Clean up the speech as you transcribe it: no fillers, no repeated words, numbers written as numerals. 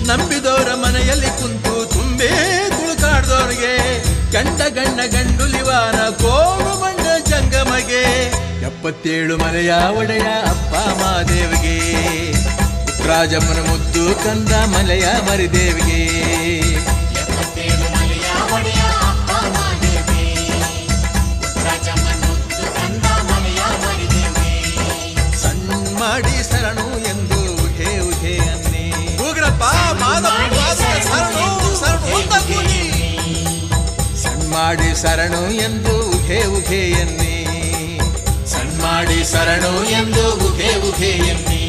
ನಂಬಿದವರ ಮನೆಯಲ್ಲಿ ಕುಂತು ತುಂಬೇ ತುಳುಕಾಡ್ದವ್ರಿಗೆ ಗಂಡ ಗಣ್ಣ ಗಂಡುಲಿವಾರ ಕೋಡು ಬಂಡ ಜಂಗಮಗೆ 77 ಮಲೆಯ ಒಡೆಯ ಅಪ್ಪ ಮಾದೇವಿಗೆ ರಾಜಮ್ಮನ ಮುದ್ದು ಕಂದ ಮಲೆಯ ಮರಿದೇವಿಗೆ ಸಣ್ಣ ಮಾಡಿ ಶರಣು ಎಂದು ಉಹೆ ಉಹೆ ಅನ್ನಿ ಉಗ್ರಪ್ಪ ಶರಣು ಸಣ್ಣ ಮಾಡಿ ಶರಣು ಎಂದು ಉಹೆ ಉಹೆ ಎನ್ನಿ ಸಣ್ಣ ಮಾಡಿ ಶರಣು ಎಂದು ಉಹೆ ಉಹೆ ಎನ್ನಿ